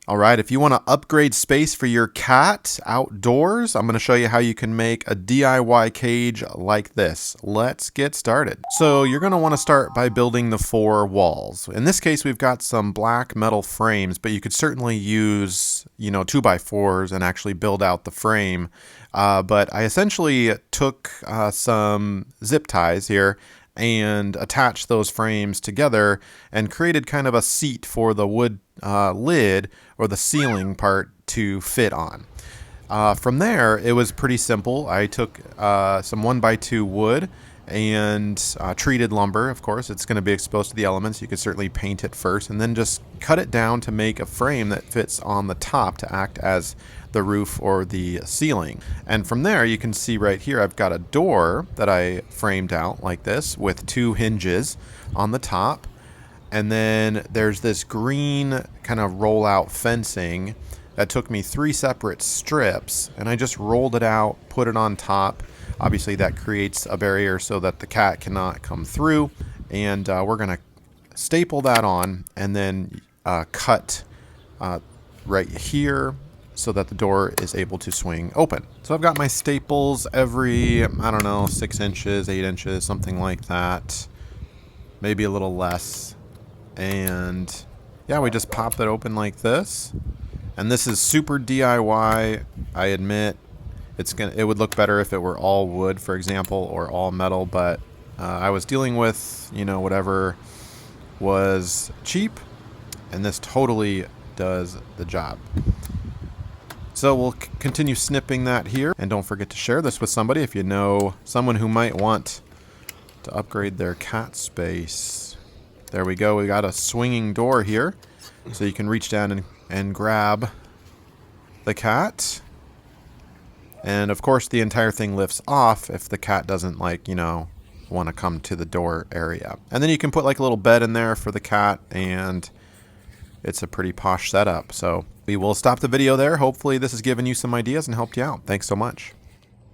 All right, if you want to upgrade space for your cat outdoors, I'm going to show you how you can make a DIY cage like this. Let's get started. So you're going to want to start by building the 4 walls. In this case, we've got some black metal frames, but you could certainly use, 2x4s and actually build out the frame. But I essentially took some zip ties here and attached those frames together and created kind of a seat for the wood lid or the ceiling part to fit on. From there, it was pretty simple. I took some 1x2 wood and treated lumber. Of course, it's going to be exposed to the elements. You could certainly paint it first and then just cut it down to make a frame that fits on the top to act as the roof or the ceiling. And from there, you can see right here, I've got a door that I framed out like this with 2 hinges on the top. And then there's this green kind of rollout fencing that took me 3 separate strips, and I just rolled it out, put it on top. Obviously that creates a barrier so that the cat cannot come through, and we're gonna staple that on and then cut right here so that the door is able to swing open. So I've got my staples every, I don't know, 6 inches, 8 inches, something like that, maybe a little less. And yeah, we just pop it open like this. And this is super DIY. I admit it would look better if it were all wood, for example, or all metal, but I was dealing with, whatever was cheap, and this totally does the job. So we'll continue snipping that here, and don't forget to share this with somebody if you know someone who might want to upgrade their cat space. There we go. We got a swinging door here, so you can reach down and grab the cat. And of course, the entire thing lifts off if the cat doesn't want to come to the door area. And then you can put like a little bed in there for the cat, and it's a pretty posh setup. So we will stop the video there. Hopefully this has given you some ideas and helped you out. Thanks so much.